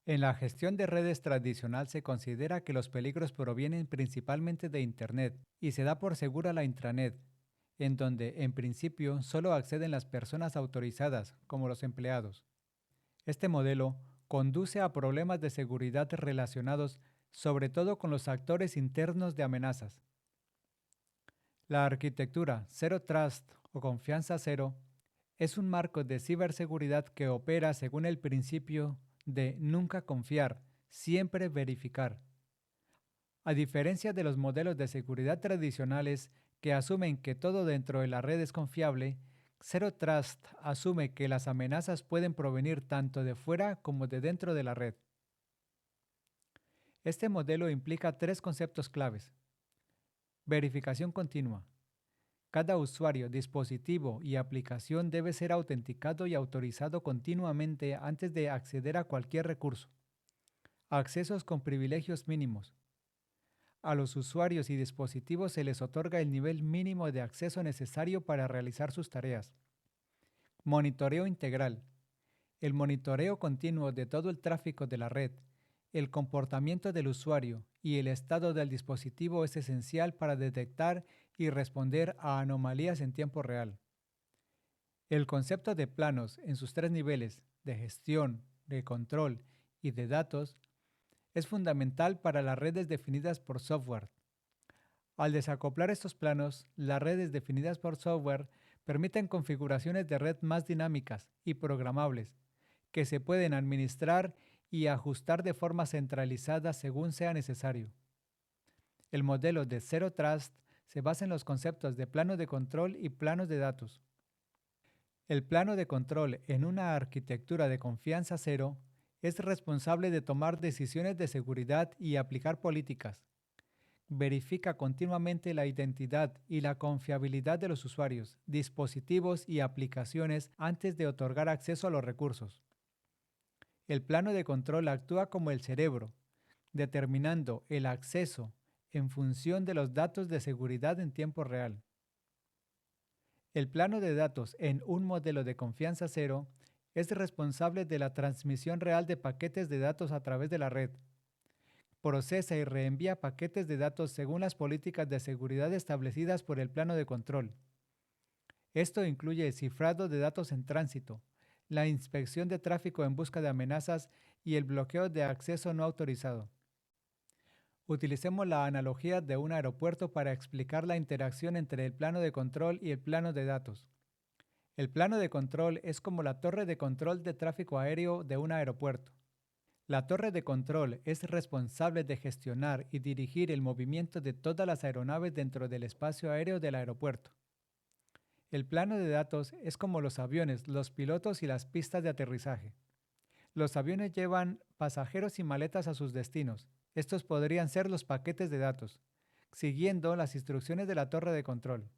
En la gestión de redes tradicional se considera que los peligros provienen principalmente de Internet y se da por segura la intranet, en donde en principio solo acceden las personas autorizadas, como los empleados. Este modelo conduce a problemas de seguridad relacionados sobre todo con los actores internos de amenazas. La arquitectura Zero Trust o confianza cero es un marco de ciberseguridad que opera según el principio de nunca confiar, siempre verificar. A diferencia de los modelos de seguridad tradicionales que asumen que todo dentro de la red es confiable, Zero Trust asume que las amenazas pueden provenir tanto de fuera como de dentro de la red. Este modelo implica tres conceptos claves. Verificación continua. Cada usuario, dispositivo y aplicación debe ser autenticado y autorizado continuamente antes de acceder a cualquier recurso. Accesos con privilegios mínimos. A los usuarios y dispositivos se les otorga el nivel mínimo de acceso necesario para realizar sus tareas. Monitoreo integral. El monitoreo continuo de todo el tráfico de la red, el comportamiento del usuario y el estado del dispositivo es esencial para detectar y responder a anomalías en tiempo real. El concepto de planos en sus tres niveles, de gestión, de control y de datos, es fundamental para las redes definidas por software. Al desacoplar estos planos, las redes definidas por software permiten configuraciones de red más dinámicas y programables, que se pueden administrar y ajustar de forma centralizada según sea necesario. El modelo de Zero Trust se basa en los conceptos de plano de control y planos de datos. El plano de control en una arquitectura de confianza cero es responsable de tomar decisiones de seguridad y aplicar políticas. Verifica continuamente la identidad y la confiabilidad de los usuarios, dispositivos y aplicaciones antes de otorgar acceso a los recursos. El plano de control actúa como el cerebro, determinando el acceso en función de los datos de seguridad en tiempo real. El plano de datos en un modelo de confianza cero es responsable de la transmisión real de paquetes de datos a través de la red. Procesa y reenvía paquetes de datos según las políticas de seguridad establecidas por el plano de control. Esto incluye el cifrado de datos en tránsito, la inspección de tráfico en busca de amenazas y el bloqueo de acceso no autorizado. Utilicemos la analogía de un aeropuerto para explicar la interacción entre el plano de control y el plano de datos. El plano de control es como la torre de control de tráfico aéreo de un aeropuerto. La torre de control es responsable de gestionar y dirigir el movimiento de todas las aeronaves dentro del espacio aéreo del aeropuerto. El plano de datos es como los aviones, los pilotos y las pistas de aterrizaje. Los aviones llevan pasajeros y maletas a sus destinos. Estos podrían ser los paquetes de datos, siguiendo las instrucciones de la torre de control.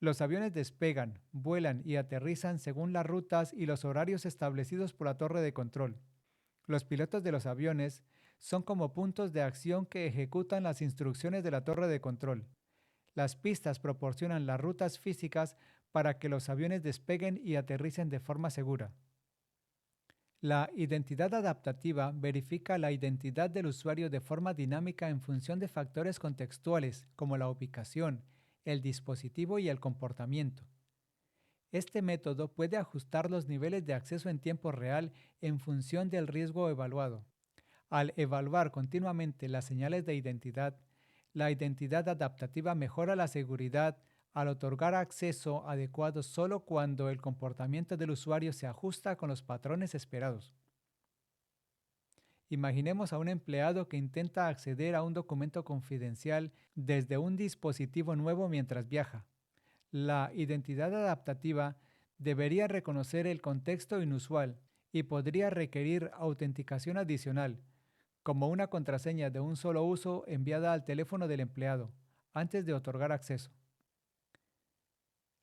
Los aviones despegan, vuelan y aterrizan según las rutas y los horarios establecidos por la torre de control. Los pilotos de los aviones son como puntos de acción que ejecutan las instrucciones de la torre de control. Las pistas proporcionan las rutas físicas para que los aviones despeguen y aterricen de forma segura. La identidad adaptativa verifica la identidad del usuario de forma dinámica en función de factores contextuales como la ubicación, el dispositivo y el comportamiento. Este método puede ajustar los niveles de acceso en tiempo real en función del riesgo evaluado. Al evaluar continuamente las señales de identidad, la identidad adaptativa mejora la seguridad al otorgar acceso adecuado solo cuando el comportamiento del usuario se ajusta con los patrones esperados. Imaginemos a un empleado que intenta acceder a un documento confidencial desde un dispositivo nuevo mientras viaja. La identidad adaptativa debería reconocer el contexto inusual y podría requerir autenticación adicional, como una contraseña de un solo uso enviada al teléfono del empleado, antes de otorgar acceso.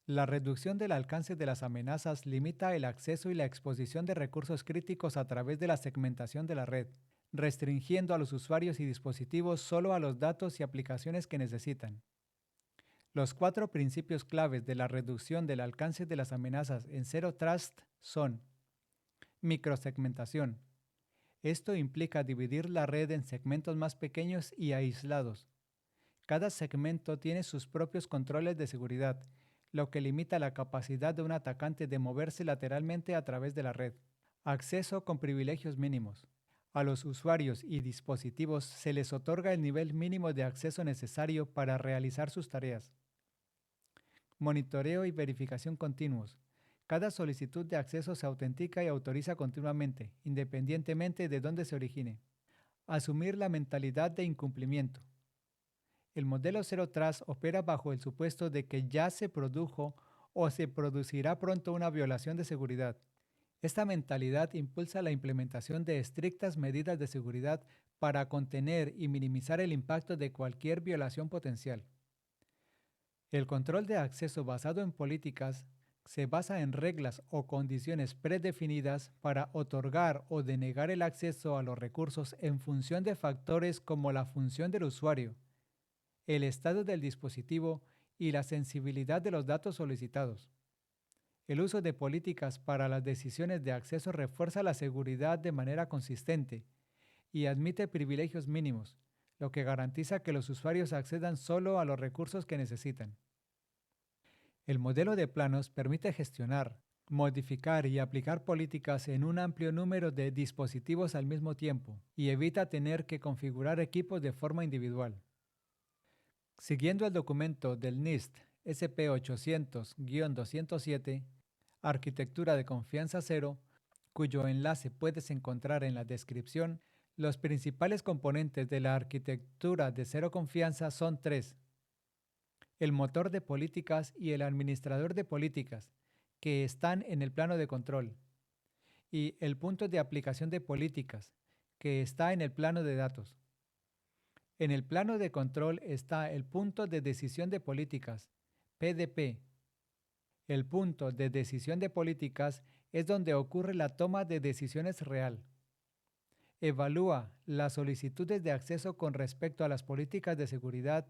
La reducción del alcance de las amenazas limita el acceso y la exposición de recursos críticos a través de la segmentación de la red, restringiendo a los usuarios y dispositivos solo a los datos y aplicaciones que necesitan. Los cuatro principios claves de la reducción del alcance de las amenazas en Zero Trust son: microsegmentación. Esto implica dividir la red en segmentos más pequeños y aislados. Cada segmento tiene sus propios controles de seguridad, lo que limita la capacidad de un atacante de moverse lateralmente a través de la red. Acceso con privilegios mínimos. A los usuarios y dispositivos se les otorga el nivel mínimo de acceso necesario para realizar sus tareas. Monitoreo y verificación continuos. Cada solicitud de acceso se autentica y autoriza continuamente, independientemente de dónde se origine. Asumir la mentalidad de incumplimiento. El modelo Zero Trust opera bajo el supuesto de que ya se produjo o se producirá pronto una violación de seguridad. Esta mentalidad impulsa la implementación de estrictas medidas de seguridad para contener y minimizar el impacto de cualquier violación potencial. El control de acceso basado en políticas se basa en reglas o condiciones predefinidas para otorgar o denegar el acceso a los recursos en función de factores como la función del usuario, el estado del dispositivo y la sensibilidad de los datos solicitados. El uso de políticas para las decisiones de acceso refuerza la seguridad de manera consistente y admite privilegios mínimos, lo que garantiza que los usuarios accedan solo a los recursos que necesitan. El modelo de planos permite gestionar, modificar y aplicar políticas en un amplio número de dispositivos al mismo tiempo y evita tener que configurar equipos de forma individual. Siguiendo el documento del NIST SP800-207, Arquitectura de Confianza Cero, cuyo enlace puedes encontrar en la descripción, los principales componentes de la arquitectura de cero confianza son tres: el motor de políticas y el administrador de políticas, que están en el plano de control, y el punto de aplicación de políticas, que está en el plano de datos. En el plano de control está el punto de decisión de políticas, PDP. El punto de decisión de políticas es donde ocurre la toma de decisiones real. Evalúa las solicitudes de acceso con respecto a las políticas de seguridad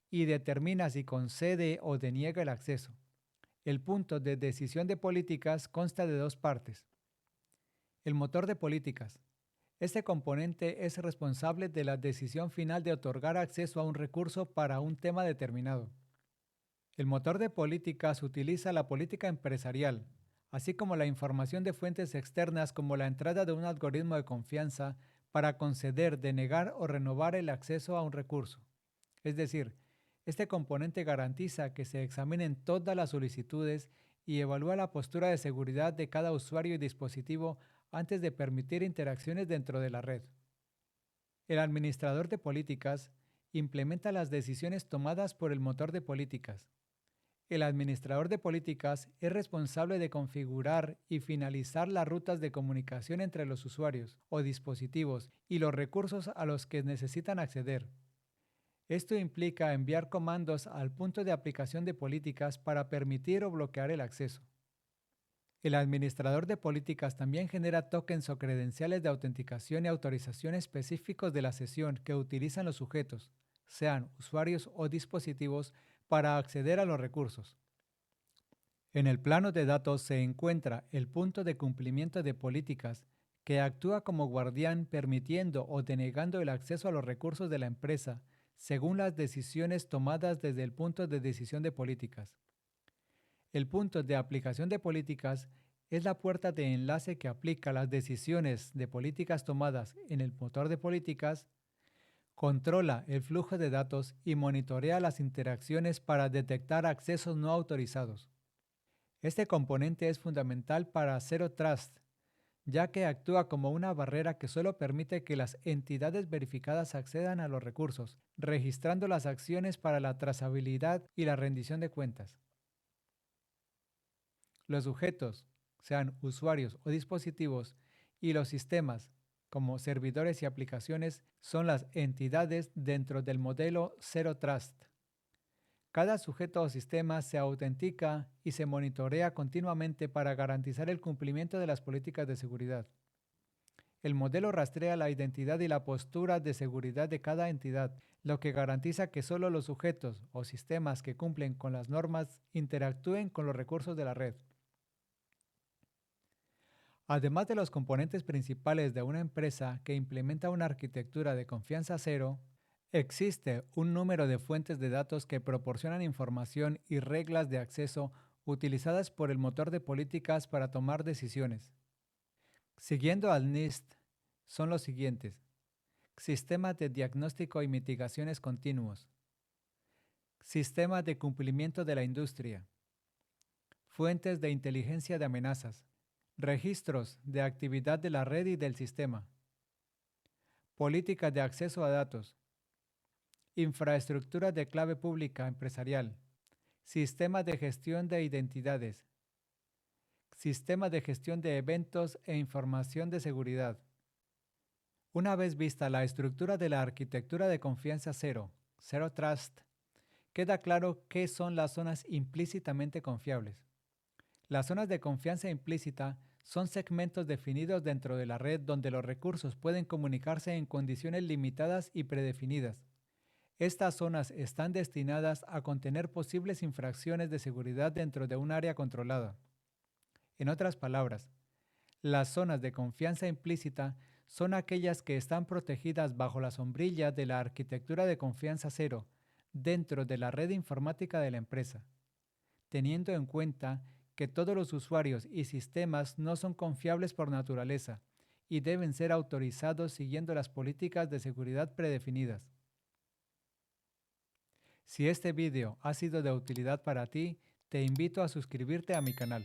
y determina si concede o deniega el acceso. El punto de decisión de políticas consta de dos partes. El motor de políticas. Este componente es responsable de la decisión final de otorgar acceso a un recurso para un tema determinado. El motor de políticas utiliza la política empresarial, así como la información de fuentes externas como la entrada de un algoritmo de confianza para conceder, denegar o renovar el acceso a un recurso. Es decir, este componente garantiza que se examinen todas las solicitudes y evalúa la postura de seguridad de cada usuario y dispositivo antes de permitir interacciones dentro de la red. El administrador de políticas implementa las decisiones tomadas por el motor de políticas. El administrador de políticas es responsable de configurar y finalizar las rutas de comunicación entre los usuarios o dispositivos y los recursos a los que necesitan acceder. Esto implica enviar comandos al punto de aplicación de políticas para permitir o bloquear el acceso. El administrador de políticas también genera tokens o credenciales de autenticación y autorización específicos de la sesión que utilizan los sujetos, sean usuarios o dispositivos, para acceder a los recursos. En el plano de datos se encuentra el punto de cumplimiento de políticas, que actúa como guardián permitiendo o denegando el acceso a los recursos de la empresa, según las decisiones tomadas desde el punto de decisión de políticas. El punto de aplicación de políticas es la puerta de enlace que aplica las decisiones de políticas tomadas en el motor de políticas, controla el flujo de datos y monitorea las interacciones para detectar accesos no autorizados. Este componente es fundamental para Zero Trust, ya que actúa como una barrera que solo permite que las entidades verificadas accedan a los recursos, registrando las acciones para la trazabilidad y la rendición de cuentas. Los sujetos, sean usuarios o dispositivos, y los sistemas, como servidores y aplicaciones, son las entidades dentro del modelo Zero Trust. Cada sujeto o sistema se autentica y se monitorea continuamente para garantizar el cumplimiento de las políticas de seguridad. El modelo rastrea la identidad y la postura de seguridad de cada entidad, lo que garantiza que solo los sujetos o sistemas que cumplen con las normas interactúen con los recursos de la red. Además de los componentes principales de una empresa que implementa una arquitectura de confianza cero, existe un número de fuentes de datos que proporcionan información y reglas de acceso utilizadas por el motor de políticas para tomar decisiones. Siguiendo al NIST, son los siguientes: sistemas de diagnóstico y mitigaciones continuos, sistemas de cumplimiento de la industria, fuentes de inteligencia de amenazas, registros de actividad de la red y del sistema, políticas de acceso a datos, infraestructura de clave pública empresarial, sistemas de gestión de identidades, sistema de gestión de eventos e información de seguridad. Una vez vista la estructura de la arquitectura de confianza cero, Zero Trust, queda claro qué son las zonas implícitamente confiables. Las zonas de confianza implícita son segmentos definidos dentro de la red donde los recursos pueden comunicarse en condiciones limitadas y predefinidas. Estas zonas están destinadas a contener posibles infracciones de seguridad dentro de un área controlada. En otras palabras, las zonas de confianza implícita son aquellas que están protegidas bajo la sombrilla de la arquitectura de confianza cero dentro de la red informática de la empresa, teniendo en cuenta que todos los usuarios y sistemas no son confiables por naturaleza y deben ser autorizados siguiendo las políticas de seguridad predefinidas. Si este video ha sido de utilidad para ti, te invito a suscribirte a mi canal.